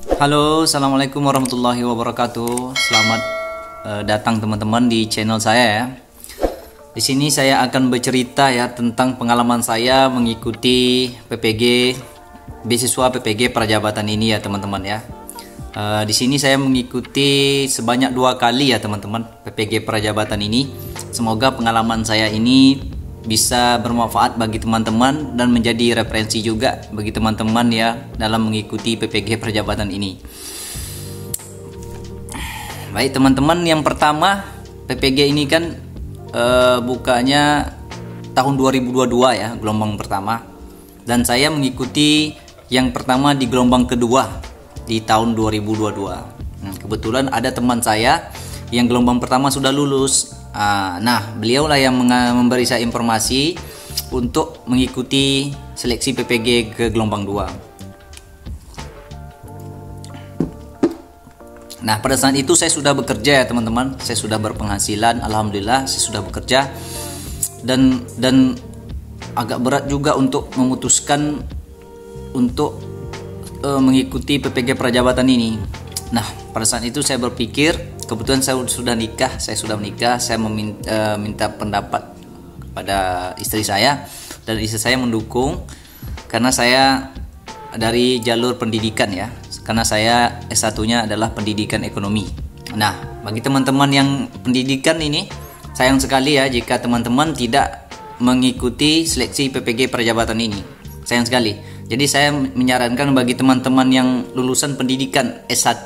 Halo, assalamualaikum warahmatullahi wabarakatuh. Selamat datang teman-teman di channel saya ya. Di sini saya akan bercerita ya tentang pengalaman saya mengikuti PPG, beasiswa PPG Prajabatan ini ya teman-teman ya. Di sini saya mengikuti sebanyak 2 kali ya teman-teman PPG Prajabatan ini. Semoga pengalaman saya ini bisa bermanfaat bagi teman-teman dan menjadi referensi juga bagi teman-teman ya dalam mengikuti PPG Prajabatan ini. Baik teman-teman, yang pertama PPG ini kan bukanya tahun 2022 ya, gelombang pertama, dan saya mengikuti yang pertama di gelombang kedua di tahun 2022. Kebetulan ada teman saya yang gelombang pertama sudah lulus. Nah, beliaulah yang memberi saya informasi untuk mengikuti seleksi PPG ke gelombang 2. Nah, pada saat itu saya sudah bekerja ya teman-teman. Saya sudah berpenghasilan, alhamdulillah saya sudah bekerja. Dan agak berat juga untuk memutuskan untuk mengikuti PPG Prajabatan ini. Nah, pada saat itu saya berpikir, kebetulan saya sudah menikah, saya minta pendapat kepada istri saya, dan istri saya mendukung karena saya dari jalur pendidikan ya, karena saya S1-nya adalah pendidikan ekonomi. Nah, bagi teman-teman yang pendidikan ini, sayang sekali ya jika teman-teman tidak mengikuti seleksi PPG Prajabatan ini. Sayang sekali. Jadi saya menyarankan bagi teman-teman yang lulusan pendidikan S1,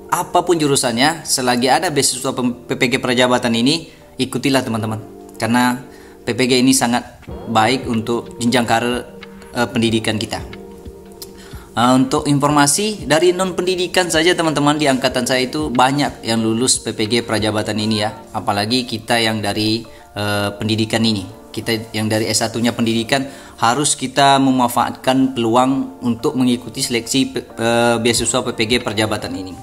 apapun jurusannya, selagi ada beasiswa PPG Prajabatan ini, ikutilah teman-teman. Karena PPG ini sangat baik untuk jenjang karir pendidikan kita. Untuk informasi dari non pendidikan saja teman-teman, di angkatan saya itu banyak yang lulus PPG Prajabatan ini ya. Apalagi kita yang dari pendidikan ini. Kita yang dari S1-nya pendidikan, harus kita memanfaatkan peluang untuk mengikuti seleksi beasiswa PPG Prajabatan ini.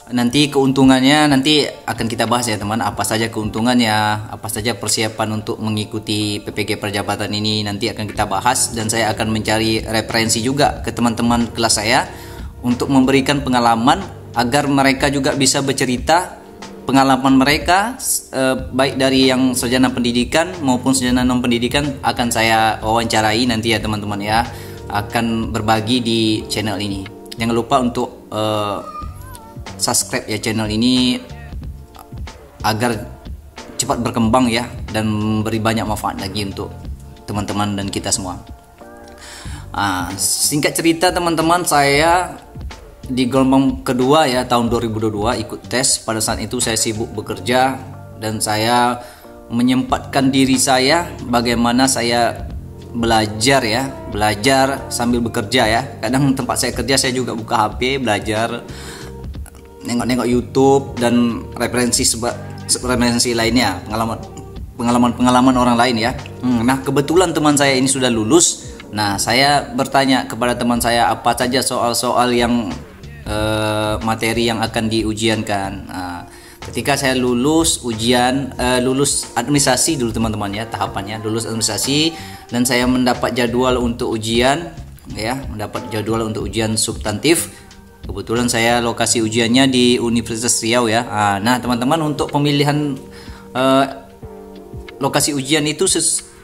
Nanti keuntungannya nanti akan kita bahas ya teman, apa saja keuntungannya, apa saja persiapan untuk mengikuti PPG Prajabatan ini, nanti akan kita bahas. Dan saya akan mencari referensi juga ke teman-teman kelas saya untuk memberikan pengalaman agar mereka juga bisa bercerita pengalaman mereka, baik dari yang sarjana pendidikan maupun sarjana non pendidikan, akan saya wawancarai nanti ya teman-teman ya, akan berbagi di channel ini. Jangan lupa untuk subscribe ya channel ini agar cepat berkembang ya, dan memberi banyak manfaat lagi untuk teman-teman dan kita semua. Singkat cerita teman-teman, saya di gelombang kedua ya tahun 2022 ikut tes. Pada saat itu saya sibuk bekerja dan saya menyempatkan diri saya bagaimana saya belajar sambil bekerja ya. Kadang tempat saya kerja saya juga buka HP, belajar, nengok-nengok YouTube dan referensi lainnya, pengalaman orang lain ya. Nah, kebetulan teman saya ini sudah lulus. Nah, saya bertanya kepada teman saya apa saja soal-soal yang materi yang akan diujiankan. Ketika saya lulus lulus administrasi dulu teman-teman ya, tahapannya lulus administrasi, dan saya mendapat jadwal untuk ujian ya, substantif. Kebetulan saya lokasi ujiannya di Universitas Riau ya. Nah teman-teman, untuk pemilihan lokasi ujian itu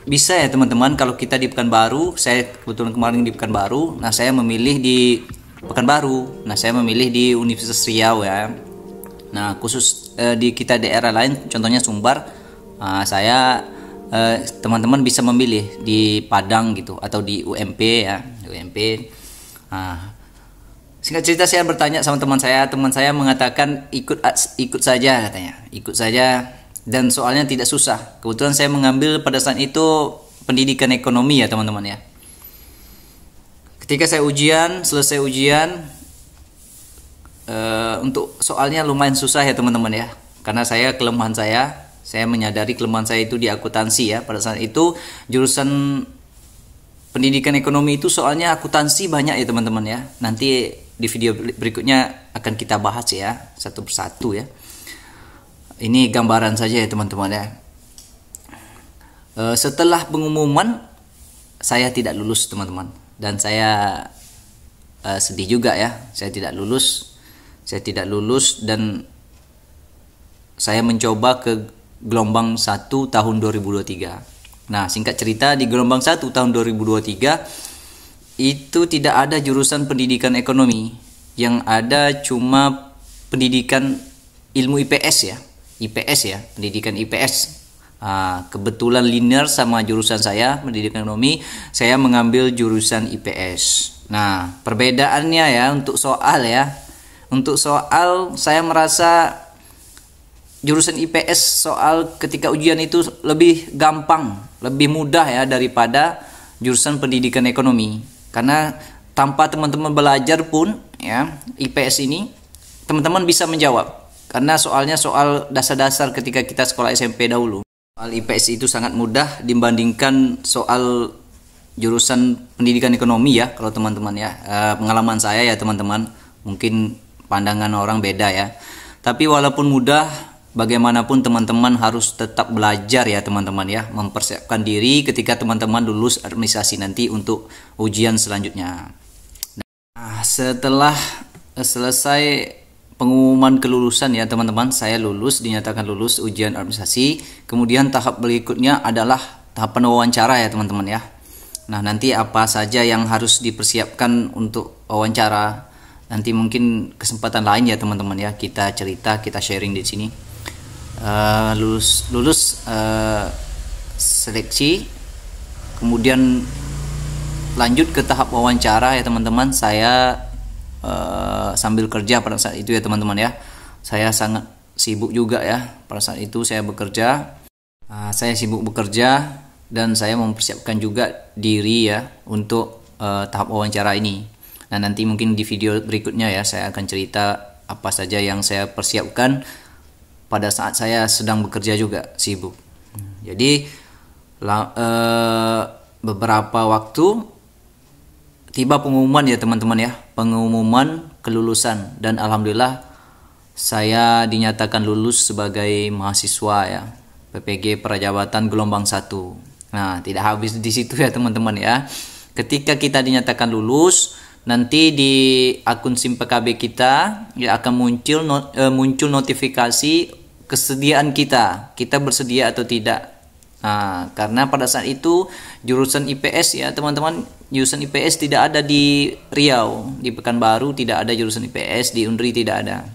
bisa ya teman-teman. Kalau kita di Pekanbaru, saya kebetulan kemarin di Pekanbaru. Nah saya memilih di Pekanbaru. Nah saya memilih di Universitas Riau ya. Nah khusus di kita daerah lain, contohnya Sumbar, teman-teman bisa memilih di Padang gitu, atau di UMP ya, Singkat cerita, saya bertanya sama teman saya mengatakan ikut saja katanya, ikut saja, dan soalnya tidak susah. Kebetulan saya mengambil pada saat itu pendidikan ekonomi ya teman-teman ya. Ketika saya selesai ujian, untuk soalnya lumayan susah ya teman-teman ya, karena saya menyadari kelemahan saya itu di akuntansi ya. Pada saat itu jurusan pendidikan ekonomi itu soalnya akuntansi banyak ya teman-teman ya. Nanti di video berikutnya akan kita bahas ya satu persatu ya. Ini gambaran saja ya teman-teman ya. Setelah pengumuman, saya tidak lulus teman-teman, dan saya sedih juga ya, saya tidak lulus. Saya tidak lulus dan saya mencoba ke gelombang 1 tahun 2023. Nah, singkat cerita di gelombang 1 tahun 2023 itu tidak ada jurusan pendidikan ekonomi. Yang ada cuma pendidikan ilmu IPS ya. IPS ya, pendidikan IPS. Kebetulan linear sama jurusan saya, pendidikan ekonomi, saya mengambil jurusan IPS. Nah, perbedaannya ya untuk soal ya. Untuk soal saya merasa jurusan IPS soal ketika ujian itu lebih gampang, lebih mudah ya daripada jurusan pendidikan ekonomi. Karena tanpa teman-teman belajar pun ya IPS ini teman-teman bisa menjawab. Karena soalnya soal dasar-dasar ketika kita sekolah SMP dahulu. Soal IPS itu sangat mudah dibandingkan soal jurusan pendidikan ekonomi ya kalau teman-teman ya. Pengalaman saya ya teman-teman, mungkin pandangan orang beda ya. Tapi walaupun mudah, bagaimanapun teman-teman harus tetap belajar ya teman-teman ya, mempersiapkan diri ketika teman-teman lulus administrasi nanti untuk ujian selanjutnya. Nah, setelah selesai pengumuman kelulusan ya teman-teman, saya lulus, dinyatakan lulus ujian administrasi. Kemudian tahap berikutnya adalah tahapan wawancara ya teman-teman ya. Nah, nanti apa saja yang harus dipersiapkan untuk wawancara, nanti mungkin kesempatan lain ya teman-teman ya, kita cerita, kita sharing di sini. Lulus seleksi, kemudian lanjut ke tahap wawancara ya teman-teman. Saya sambil kerja pada saat itu ya teman-teman ya, saya sangat sibuk juga ya pada saat itu saya bekerja. Saya sibuk bekerja dan saya mempersiapkan juga diri ya untuk tahap wawancara ini. Nah, nanti mungkin di video berikutnya ya saya akan cerita apa saja yang saya persiapkan pada saat saya sedang bekerja juga sibuk. Jadi beberapa waktu tiba pengumuman ya teman-teman ya, pengumuman kelulusan, dan alhamdulillah saya dinyatakan lulus sebagai mahasiswa ya PPG Prajabatan gelombang 1. Nah, tidak habis di situ ya teman-teman ya. Ketika kita dinyatakan lulus, nanti di akun SIM PKB kita ya akan muncul notifikasi kesediaan kita bersedia atau tidak. Nah, karena pada saat itu jurusan IPS ya teman-teman, jurusan IPS tidak ada di Riau, di Pekanbaru tidak ada jurusan IPS, di Unri tidak ada.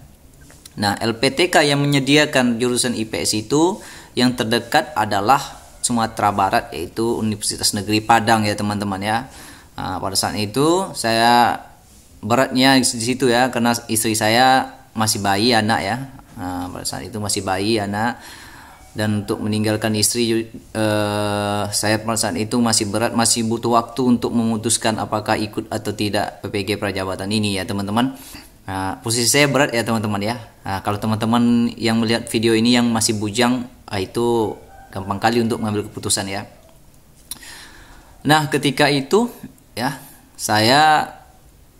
Nah, LPTK yang menyediakan jurusan IPS itu yang terdekat adalah Sumatera Barat, yaitu Universitas Negeri Padang ya teman-teman ya. Nah, pada saat itu saya beratnya di situ ya, karena istri saya masih bayi anak ya. Nah, pada saat itu masih bayi anak, dan untuk meninggalkan istri saya pada saat itu masih berat, masih butuh waktu untuk memutuskan apakah ikut atau tidak PPG Prajabatan ini ya teman-teman. Nah, posisi saya berat ya teman-teman ya. Nah, kalau teman-teman yang melihat video ini yang masih bujang, itu gampang kali untuk mengambil keputusan ya. Nah, ketika itu ya saya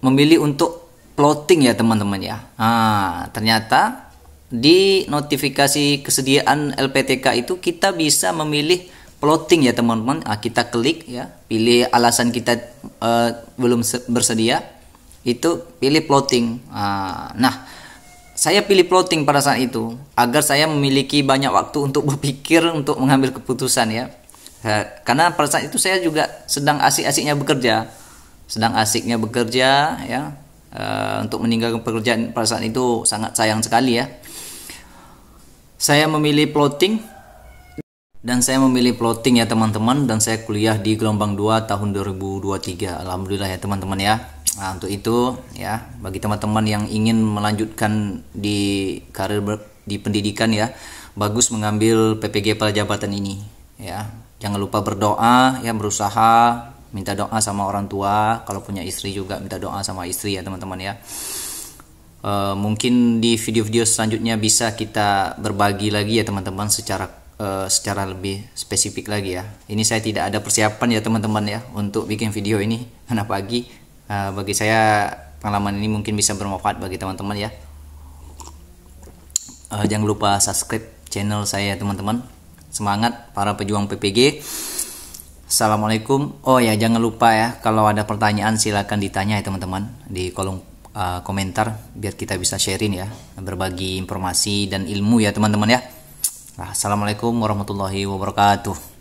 memilih untuk plotting ya teman-teman ya. Nah, ternyata di notifikasi kesediaan LPTK itu kita bisa memilih plotting ya teman-teman. Kita klik ya, pilih alasan kita belum bersedia, itu pilih plotting. Nah, saya pilih plotting pada saat itu agar saya memiliki banyak waktu untuk berpikir, untuk mengambil keputusan ya. Karena pada saat itu saya juga sedang asik-asiknya bekerja ya. Untuk meninggalkan pekerjaan pada saat itu sangat sayang sekali ya. Saya memilih plotting ya teman-teman, dan saya kuliah di gelombang 2 tahun 2023. Alhamdulillah ya teman-teman ya. Nah, untuk itu ya, bagi teman-teman yang ingin melanjutkan di karir di pendidikan ya, bagus mengambil PPG Prajabatan ini ya. Jangan lupa berdoa ya, berusaha minta doa sama orang tua, kalau punya istri juga minta doa sama istri ya teman-teman ya. Mungkin di video-video selanjutnya bisa kita berbagi lagi ya teman-teman secara lebih spesifik lagi ya. Ini saya tidak ada persiapan ya teman-teman ya untuk bikin video ini karena pagi. Bagi saya pengalaman ini mungkin bisa bermanfaat bagi teman-teman ya. Jangan lupa subscribe channel saya teman-teman. Semangat para pejuang PPG. Assalamualaikum. Oh ya, jangan lupa ya, kalau ada pertanyaan silakan ditanya ya teman-teman di kolom komentar, biar kita bisa sharing ya, berbagi informasi dan ilmu ya teman-teman ya. Nah, assalamualaikum warahmatullahi wabarakatuh.